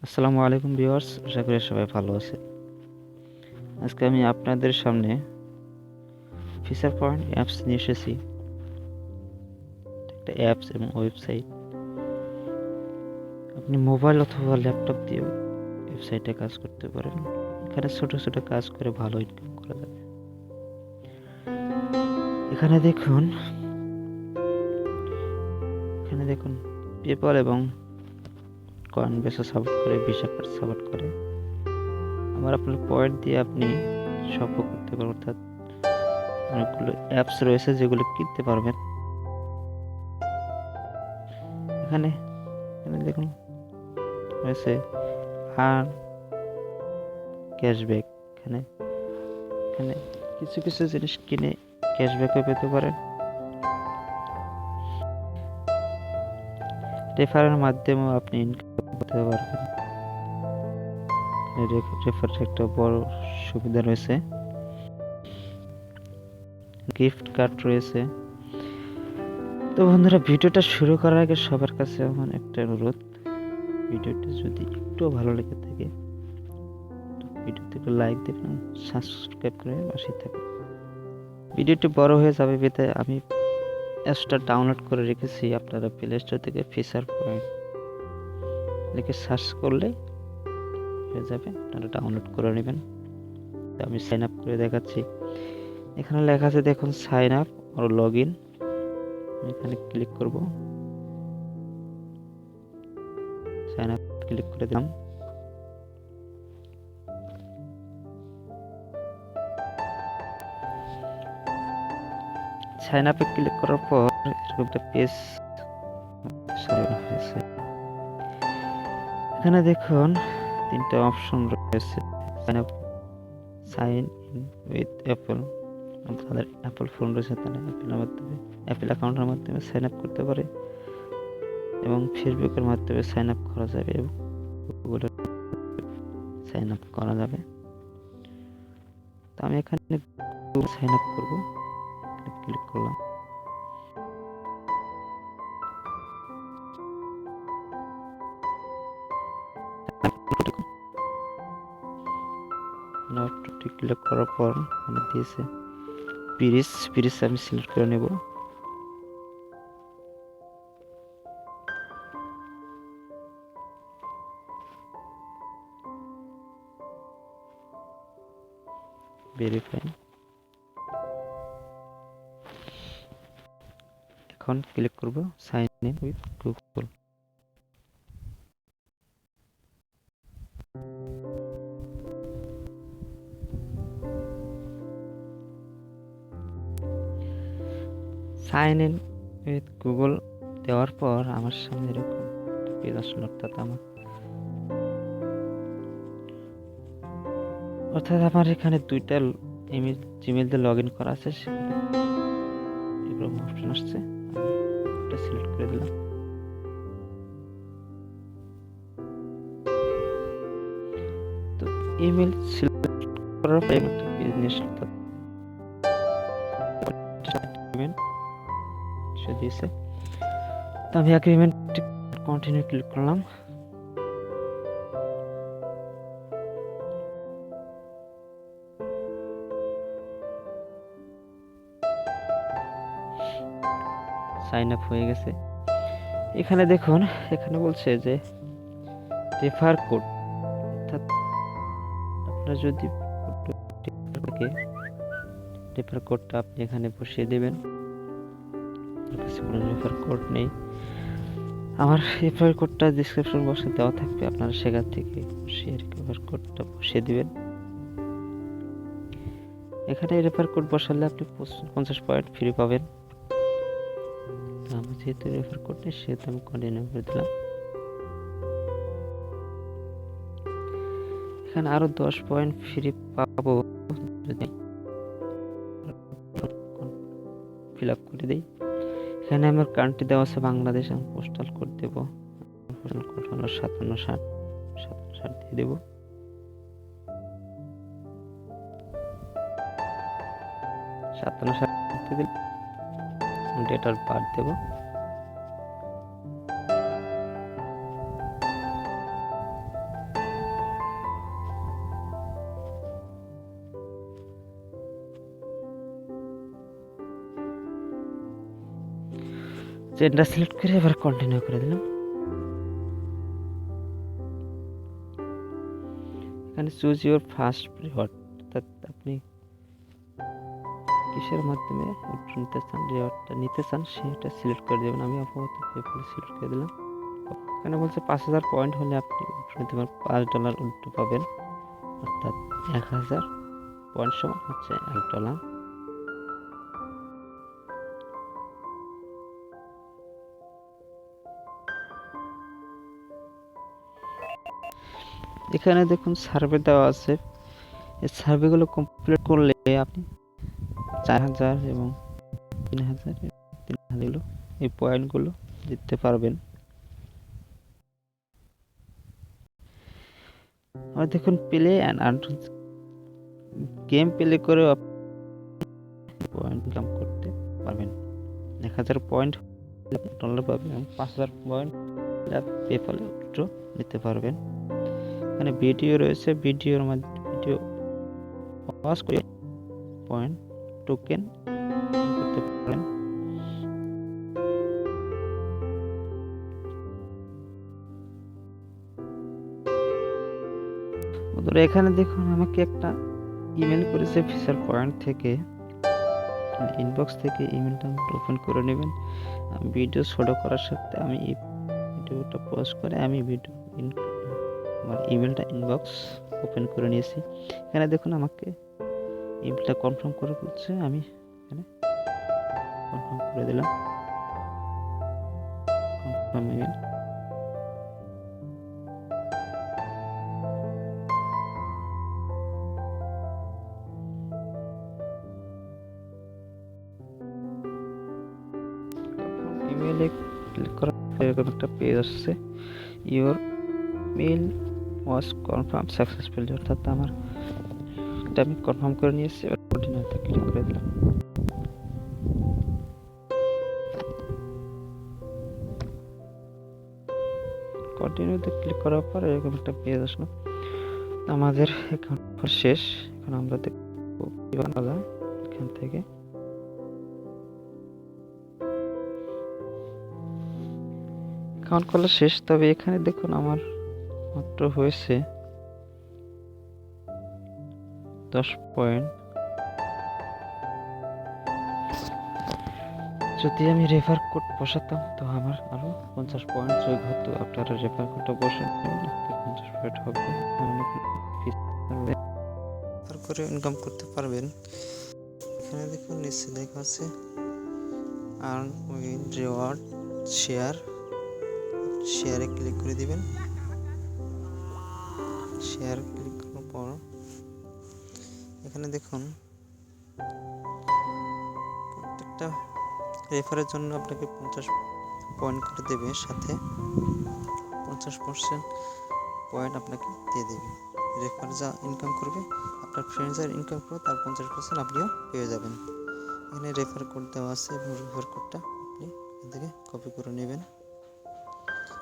আসসালামু আলাইকুম ভিউয়ার্স, আশা করি সবাই ভালো আছে। আজকে আমি আপনাদের সামনে ফিচার পয়েন্ট অ্যাপস নিয়ে এসেছি। একটা অ্যাপস এবং ওয়েবসাইট আপনি মোবাইল অথবা ল্যাপটপ দিয়ে ওয়েবসাইটে কাজ করতে পারেন। এখানে ছোট ছোট কাজ করে ভালো ইনকাম করা যাবে। এখানে দেখুন পেপাল এবং কয়েন বেসও সাপোর্ট করে, ভিসা কার্ড সাপোর্ট করে। আবার আপনার পয়েন্ট দিয়ে আপনি শপও করতে পারবেন, অর্থাৎ অনেকগুলো অ্যাপস রয়েছে যেগুলো কিনতে পারবেন। এখানে দেখুন রয়েছে আর ক্যাশব্যাক। এখানে এখানে কিছু কিছু জিনিস কিনে ক্যাশব্যাকও পেতে পারেন। রেফারের মাধ্যমেও আপনি ইনকাম করতে পারবেন। রেফারের একটা বড় সুবিধা রয়েছে। গিফট কার্ড রয়েছে। তো বন্ধুরা, ভিডিওটা শুরু করার আগে সবার কাছে আমার একটা অনুরোধ, ভিডিওটা যদি একটু ভালো লেগে থাকে ভিডিওতে একটু লাইক দেবেন, সাবস্ক্রাইব করে পাশে থাকুন। ভিডিওটি বড় হয়ে যাবে বিধায় আমি অ্যাপসটা ডাউনলোড করে রেখেছি। আপনারা প্লে স্টোর থেকে ফিচার পয়েন্ট লিখে সার্চ করলে হয়ে যাবে, আপনারা ডাউনলোড করে নেবেন। আমি সাইন আপ করে দেখাচ্ছি। এখানে লেখা আছে দেখুন, সাইন আপ আর লগ ইন। এখানে ক্লিক করব, সাইন আপ ক্লিক করে দিলাম। সাইন আপে ক্লিক করার পর এরকম একটা পেজ সাজানো হয়েছে। এখানে দেখুন তিনটা অপশন রয়েছে। Sign up, sign in with Apple. তাদের অ্যাপল ফোন রয়েছে, তারা অ্যাপেলের মাধ্যমে, অ্যাপেল অ্যাকাউন্টের মাধ্যমে সাইন আপ করতে পারে এবং ফেসবুকের মাধ্যমে সাইন আপ করা যাবে এবং গুগলে সাইন আপ করা যাবে। তো আমি এখানে সাইন আপ করবো, ক্লিক করলাম। ক্লিক করার পর আমি দিয়েছে পিরিস আমি সিলেক্ট করে নেব। ভেরিফাই। এখন ক্লিক করব sign in with Google. Sign in with Google দেওয়ার পর আমার সামনে এরকম পেজ আসলো, অর্থাৎ আমার এখানে দুইটা ইমেল জিমেল দিয়ে লগ ইন করা আছে, এরকম অপশন আসছে। আমি একটা সিলেক্ট করে দিলাম। তো ইমেল সিলেক্ট করার পর একটা পেজ নিয়ে আসলো, দিয়েছে। তো আমি এগ্রিমেন্ট কন্টিনিউ ক্লিক করলাম। সাইন আপ হয়ে গেছে। এখানে দেখুন, এখানে বলছে যে রেফার কোড, অর্থাৎ আপনারা যদি রেফার কোডটা আপনি এখানে বসিয়ে দেবেন। কোনো রেফার কোড নেই। আমার রেফার কোডটা ডেসক্রিপশন বক্সে দেওয়া থাকবে, আপনারা সেখান থেকে বসিয়ে রেফার কোডটা বসিয়ে দিবেন। এখানে রেফার কোড বসালে আপনি 50 পয়েন্ট ফ্রি পাবেন। আমি যেহেতু রেফার কোড নেই সেহেতু আমি কন্টিনিউ করে দিলাম। এখানে আরো 10 পয়েন্ট ফ্রি পাবো যদি ফিল আপ করে দিই। এখানে আমার কান্ট্রি দেওয়া আছে বাংলাদেশ, আমি পোস্টাল কোড দেবো। পোস্টাল কোড হলো 5760 দিয়ে দেবো। ডেট অফ বার্থ দেব। চেনটা সিলেক্ট করে এবার কন্টিনিউ করে দিলাম। এখানে চুজ ইউর ফার্স্ট রিওয়ার্ড, অর্থাৎ আপনি কিসের মাধ্যমে নিতে চান, রিওয়ার্ডটা নিতে চান সেটা সিলেক্ট করে দেবেন। আমি আপাতত পেপ্যাল সিলেক্ট করে দিলাম। এখানে বলছে 5000 পয়েন্ট হলে আপনি $5 উল্টো পাবেন, অর্থাৎ 1000 পয়েন্ট সমান হচ্ছে $1। এখানে দেখুন সার্ভে দেওয়া আছে। এই সার্ভেগুলো কমপ্লিট করলে আপনি 4000 এবং 3000 এই পয়েন্টগুলো দিতে পারবেন। আর দেখুন play and earn, game play করে পয়েন্ট ইনকাম করতে পারবেন। 1000 পয়েন্ট ডলার পাবেন এবং 5000 পয়েন্ট পেপ্যালে উইথড্র নিতে পারবেন। এখানে ভিডিও রয়েছে, ভিডিওর মাধ্যমে ভিডিও ওয়াচ করে পয়েন্ট টোকেন করতে পারেন। এখানে দেখুন আমাকে একটা ইমেল করেছে ফিচার পয়েন্ট থেকে, ইনবক্স থেকে ইমেলটা ওপেন করে নেবেন। ভিডিও ছোট করার সাথে আমি এই ভিডিওটা পোস্ট করে আমি আমার ইমেলটা ইনবক্স ওপেন করে নিয়েছি। এখানে দেখুন আমাকে ইমেলটা কনফার্ম করে বলছে, আমি এখানে কনফার্ম করে দিলাম। Confirm email. ইমেলে ক্লিক করার পরে এরকম একটা পেজ আসছে, your mail was confirm successfully, অর্থাৎ আমার এটা আমি কনফার্ম করে নিয়েছি। এবার কন্টিনিউতে ক্লিক করে দিলাম। কন্টিনিউতে ক্লিক করার পর এরকম একটা পেজ আসলো। আমাদের অ্যাকাউন্ট শেষ। এখন আমরা দেখবো কিভাবে এখান থেকে অ্যাকাউন্ট খোলা শেষ। তবে এখানে দেখুন আমার মাত্র হয়েছে 10 পয়েন্ট। যদি আমি রেফার কোড বসাতাম তো আমার আরো 50 পয়েন্ট যোগ হতো। আপনারা রেফার কোডটা বসান, 50 পয়েন্ট হবে, রেফার করে ইনকাম করতে পারবেন। এখানে দেখুন নিচে লেখা আছে আর্ন উইন রিওয়ার্ড শেয়ার, শেয়ারে ক্লিক করে দিবেন। শেয়ার ক্লিক করার পর এখানে দেখুন প্রত্যেকটা রেফারের জন্য আপনাকে 50 পয়েন্ট করে দেবে, সাথে 50% পয়েন্ট আপনাকে দিয়ে দেবে। রেফার যা ইনকাম করবে, আপনার ফ্রেন্ডস আর ইনকাম করবে, তার 50% আপনিও পেয়ে যাবেন। এখানে রেফার কোড দেওয়া আছে এবং রেফার কোডটা আপনি এখান থেকে কপি করে নেবেন।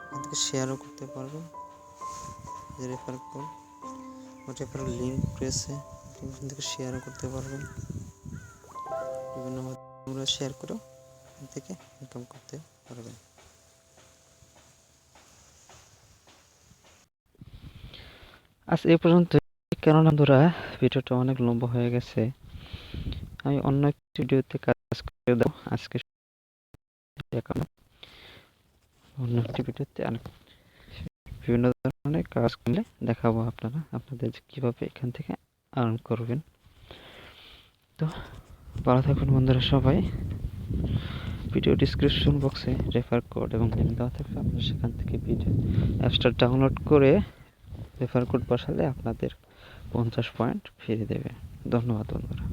এখান থেকে শেয়ারও করতে পারবেন। যে রেফার কোড, রেফার লিঙ্ক রয়েছে, এখান থেকে শেয়ারও করতে পারবেন। বিভিন্ন মাধ্যমে শেয়ার করেও এখান থেকে ইনকাম করতে পারবেন। আজ এই পর্যন্ত, কেননা বন্ধুরা ভিডিওটা অনেক লম্বা হয়ে গেছে। আমি অন্য একটি ভিডিওতে কাজ করে দেব। আজকে অন্য একটি ভিডিওতে বিভিন্ন ধরনের কাজ করলে দেখাবো আপনাদের কিভাবে এখান থেকে আর্ন করবেন। তো ভালো থাকুন বন্ধুরা সবাই। ভিডিও ডিসক্রিপশন বক্সে রেফার কোড এবং লিঙ্ক দেওয়া থাকবে, আপনারা সেখান থেকে ভিডিও অ্যাপসটা ডাউনলোড করে রেফার কোড বসালে আপনাদের 50 পয়েন্ট ফিরে দেবে। ধন্যবাদ বন্ধুরা।